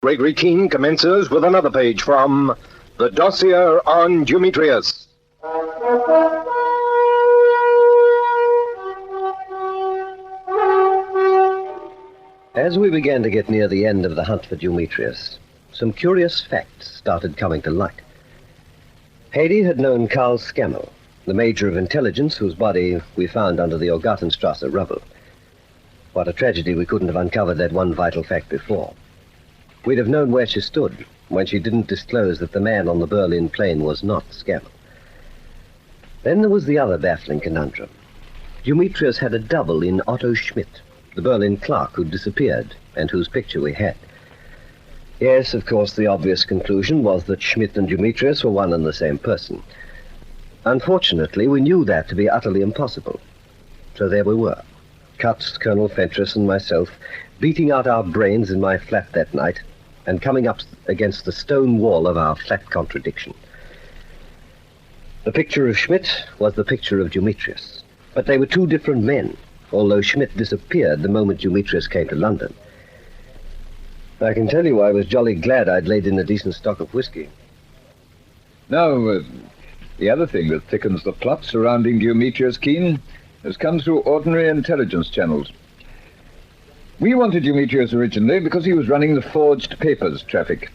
Gregory Keene commences with another page from the Dossier on Dumetrius. As we began to get near the end of the hunt for Dumetrius, some curious facts started coming to light. Haiti had known Karl Scammell, the major of intelligence whose body we found under the Orgartenstrasse rubble. What a tragedy we couldn't have uncovered that one vital fact before. We'd have known where she stood when she didn't disclose that the man on the Berlin plane was not Scammell. Then there was the other baffling conundrum. Dumetrius had a double in Otto Schmidt, the Berlin clerk who'd disappeared and whose picture we had. Yes, of course, the obvious conclusion was that Schmidt and Dumetrius were one and the same person. Unfortunately, we knew that to be utterly impossible. So there we were, Cutts, Colonel Fentress, and myself, beating out our brains in my flat that night and coming up against the stone wall of our flat contradiction. The picture of Schmidt was the picture of Dumetrius, but they were two different men, although Schmidt disappeared the moment Dumetrius came to London. I can tell you I was jolly glad I'd laid in a decent stock of whiskey. Now, the other thing that thickens the plot surrounding Dumetrius Keene has come through ordinary intelligence channels. We wanted Dumetrius originally because he was running the forged papers traffic,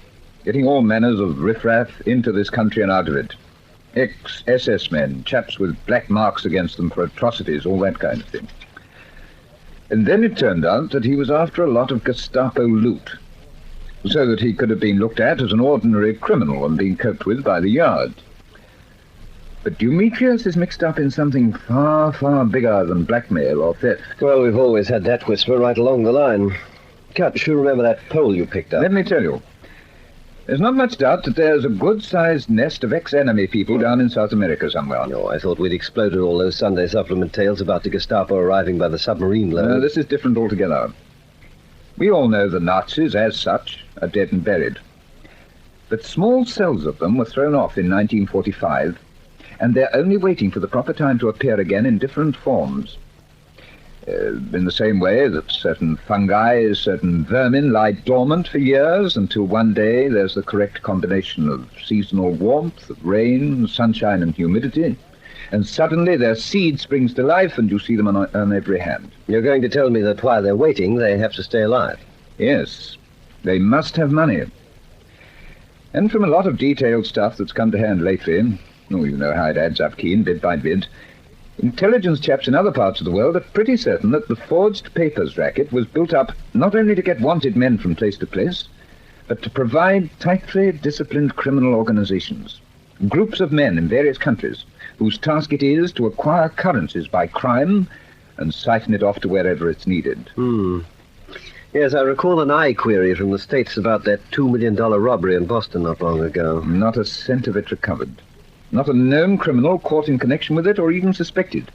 getting all manners of riffraff into this country and out of it. Ex-SS men, chaps with black marks against them for atrocities, all that kind of thing. And then it turned out that he was after a lot of Gestapo loot, so that he could have been looked at as an ordinary criminal and being coped with by the yard. But Dumetrius is mixed up in something far, far bigger than blackmail or theft. Well, we've always had that whisper right along the line. Cut, you remember that pole you picked up? Let me tell you. There's not much doubt that there's a good-sized nest of ex-enemy people down in South America somewhere. No, I thought we'd exploded all those Sunday supplement tales about the Gestapo arriving by the submarine load. No, this is different altogether. We all know the Nazis, as such, are dead and buried. But small cells of them were thrown off in 1945, and they're only waiting for the proper time to appear again in different forms. In the same way that certain fungi, certain vermin lie dormant for years until one day there's the correct combination of seasonal warmth, of rain, sunshine, and humidity, and suddenly their seed springs to life and you see them on every hand. You're going to tell me that while they're waiting, they have to stay alive? Yes, they must have money. And from a lot of detailed stuff that's come to hand lately, oh, you know how it adds up, Keene, bit by bit, intelligence chaps in other parts of the world are pretty certain that the forged papers racket was built up not only to get wanted men from place to place, but to provide tightly disciplined criminal organizations, groups of men in various countries whose task it is to acquire currencies by crime and siphon it off to wherever it's needed. Yes, I recall an eye query from the States about that $2 million robbery in Boston not long ago. Not a cent of it recovered. Not a known criminal caught in connection with it or even suspected.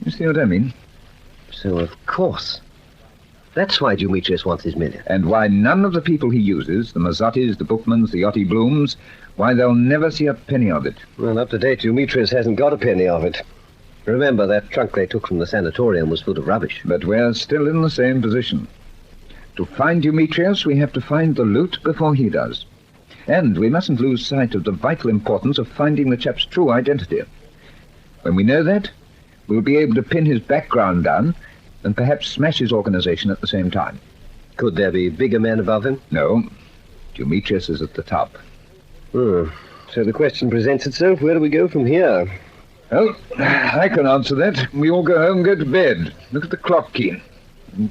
You see what I mean? So, of course. That's why Dumetrius wants his million. And why none of the people he uses, the Mazzottis, the Bookmans, the Otti Blooms, why they'll never see a penny of it. Well, up to date, Dumetrius hasn't got a penny of it. Remember, that trunk they took from the sanatorium was full of rubbish. But we're still in the same position. To find Dumetrius, we have to find the loot before he does. And we mustn't lose sight of the vital importance of finding the chap's true identity. When we know that, we'll be able to pin his background down and perhaps smash his organization at the same time. Could there be bigger men above him? No. Dumetrius is at the top. So the question presents itself, where do we go from here? Well, I can answer that. We all go home and go to bed. Look at the clock, Keene.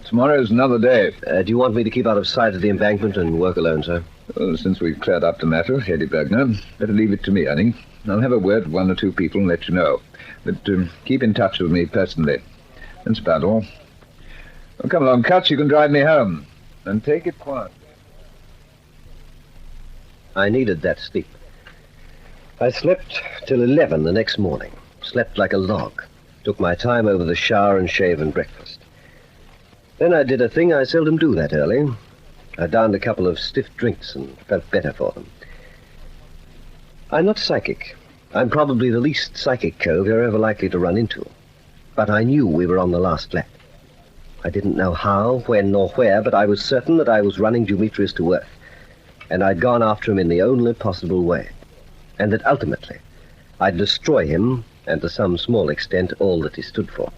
Tomorrow's another day. Do you want me to keep out of sight of the embankment and work alone, sir? Well, since we've cleared up the matter, Lady Bergner, better leave it to me, honey. I'll have a word with one or two people and let you know. But keep in touch with me personally. That's about all. Well, come along, Cutts, you can drive me home. And take it quiet. I needed that sleep. I slept till 11 the next morning. Slept like a log. Took my time over the shower and shave and breakfast. Then I did a thing I seldom do that early. I downed a couple of stiff drinks and felt better for them. I'm not psychic. I'm probably the least psychic cove you're ever likely to run into. But I knew we were on the last lap. I didn't know how, when, nor where, but I was certain that I was running Dumetrius to earth, and I'd gone after him in the only possible way, and that ultimately I'd destroy him, and to some small extent, all that he stood for.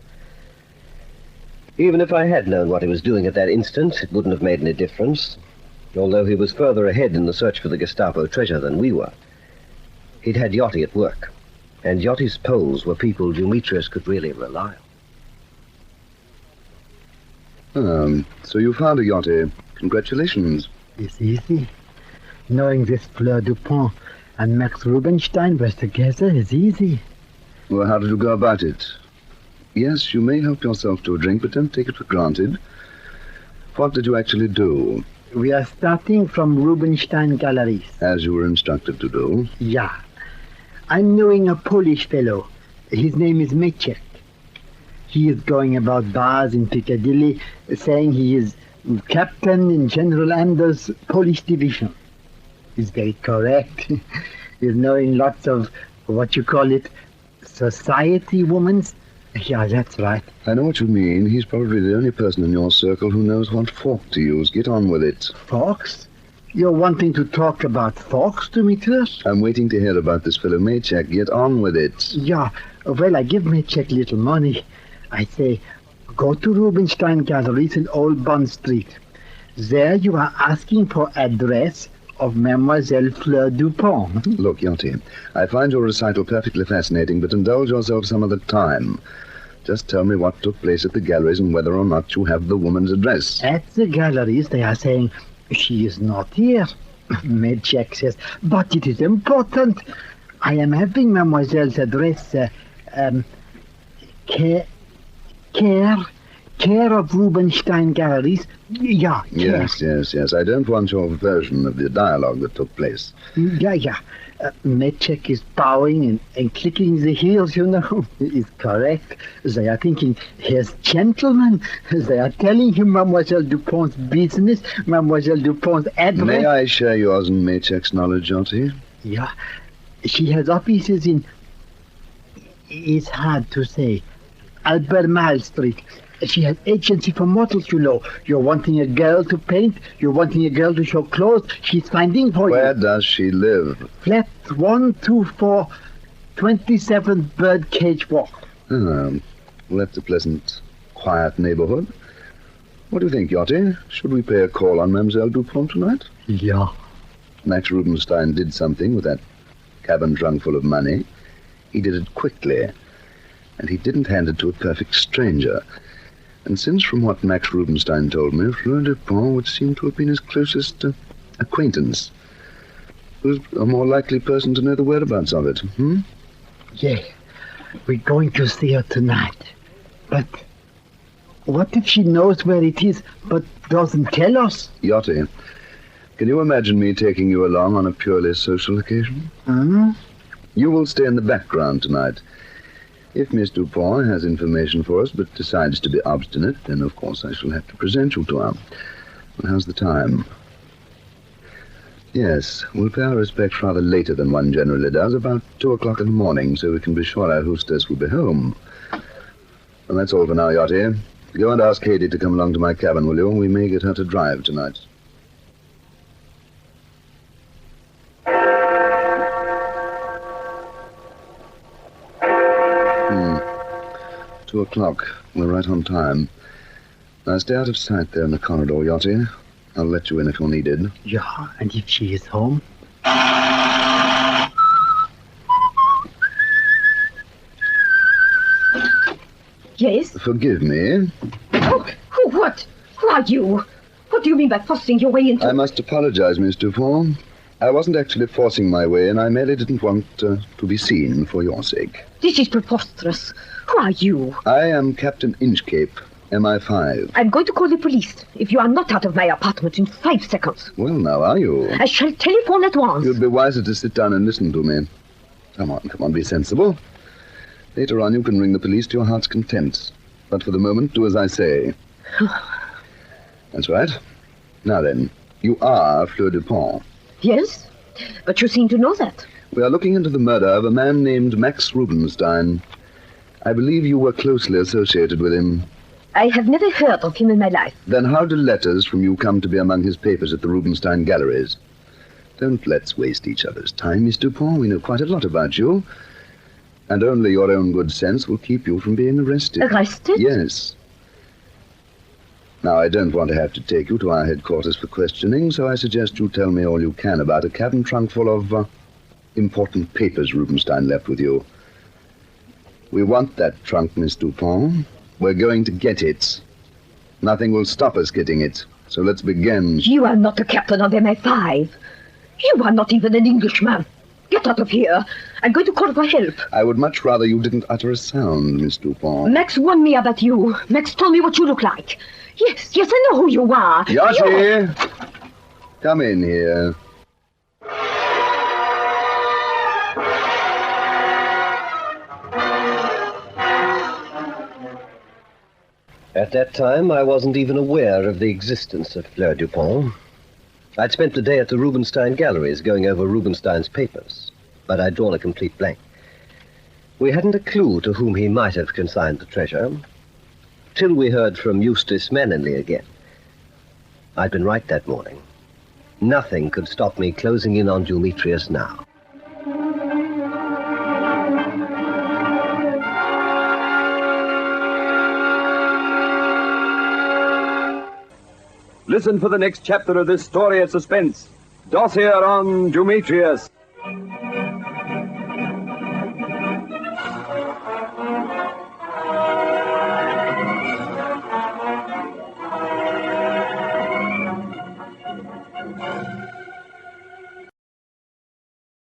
Even if I had known what he was doing at that instant, it wouldn't have made any difference, although he was further ahead in the search for the Gestapo treasure than we were. He'd had Yachty at work, and Yachty's Poles were people Dumetrius could really rely on. So you found a Yachty. Congratulations. It's easy. Knowing this Fleur Dupont and Max Rubinstein were together is easy. Well, how did you go about it? Yes, you may help yourself to a drink, but don't take it for granted. What did you actually do? We are starting from Rubinstein Galleries. As you were instructed to do. Yeah. I'm knowing a Polish fellow. His name is Meczek. He is going about bars in Piccadilly, saying he is captain in General Anders' Polish division. He's very correct. He's knowing lots of, what you call it, society women's. Yeah, that's right. I know what you mean. He's probably the only person in your circle who knows what fork to use. Get on with it. Forks? You're wanting to talk about forks, Dumetrius? I'm waiting to hear about this fellow Meczek. Get on with it. Yeah, well, I give Meczek little money. I say, go to Rubinstein Galleries in Old Bond Street. There you are asking for address of Mademoiselle Fleur Dupont. Look, Yachty, I find your recital perfectly fascinating, but indulge yourself some other time. Just tell me what took place at the galleries and whether or not you have the woman's address. At the galleries, they are saying, she is not here. Meczek says, but it is important. I am having Mademoiselle's address, care of Rubinstein Galleries. Yeah, care. Yes. I don't want your version of the dialogue that took place. Yeah. Meczek is bowing and clicking the heels, you know. Is correct. They are thinking, here's gentlemen. They are telling him Mademoiselle Dupont's business, Mademoiselle Dupont's address. May I share yours and Meczek's knowledge, Yachty? Yeah. She has offices in... It's hard to say. Albemarle Street. She has agency for models, you know. You're wanting a girl to paint. You're wanting a girl to show clothes. She's finding for you. Where does she live? Flat 124, 27th Birdcage Walk. Well, that's a pleasant, quiet neighborhood. What do you think, Yachty? Should we pay a call on Mademoiselle Dupont tonight? Yeah. Max Rubinstein did something with that cabin trunk full of money. He did it quickly, and he didn't hand it to a perfect stranger. And since, from what Max Rubinstein told me, Fleur Dupont would seem to have been his closest acquaintance. Who's a more likely person to know the whereabouts of it, Yeah, we're going to see her tonight. But what if she knows where it is, but doesn't tell us? Yachty, can you imagine me taking you along on a purely social occasion? You will stay in the background tonight. If Miss Dupont has information for us but decides to be obstinate, then of course I shall have to present you to her. Well, how's the time? Yes, we'll pay our respects rather later than one generally does, about 2 o'clock in the morning, so we can be sure our hostess will be home. Well, that's all for now, Yachty. Go and ask Haydée to come along to my cabin, will you? We may get her to drive tonight. Hmm. 2 o'clock. We're right on time. Now stay out of sight there in the corridor, Yachty. I'll let you in if you're needed. Yeah, and if she is home? Yes? Forgive me. Oh, what? Who are you? What do you mean by forcing your way into... I must apologize, Miss Dupont. I wasn't actually forcing my way, and I merely didn't want to be seen for your sake. This is preposterous. Who are you? I am Captain Inchcape, MI5. I'm going to call the police if you are not out of my apartment in 5 seconds. Well, now, are you? I shall telephone at once. You'd be wiser to sit down and listen to me. Come on, be sensible. Later on, you can ring the police to your heart's content. But for the moment, do as I say. That's right. Now then, you are Fleur Dupont. Yes, but you seem to know that. We are looking into the murder of a man named Max Rubinstein. I believe you were closely associated with him. I have never heard of him in my life. Then how do letters from you come to be among his papers at the Rubenstein Galleries? Don't let's waste each other's time, Miss Dupont. We know quite a lot about you. And only your own good sense will keep you from being arrested. Arrested? Yes. Now, I don't want to have to take you to our headquarters for questioning, so I suggest you tell me all you can about a cabin trunk full of important papers Rubenstein left with you. We want that trunk, Miss Dupont. We're going to get it. Nothing will stop us getting it. So let's begin. You are not the captain of MI5. You are not even an Englishman. Get out of here. I'm going to call for help. I would much rather you didn't utter a sound, Miss Dupont. Max warned me about you. Max told me what you look like. Yes, I know who you are. Yoshi! Come in here. At that time, I wasn't even aware of the existence of Fleur Dupont. I'd spent the day at the Rubenstein Galleries going over Rubenstein's papers, but I'd drawn a complete blank. We hadn't a clue to whom he might have consigned the treasure, till we heard from Eustace Manningley again. I'd been right that morning. Nothing could stop me closing in on Dumetrius now. Listen for the next chapter of this story of suspense. Dossier on Dumetrius.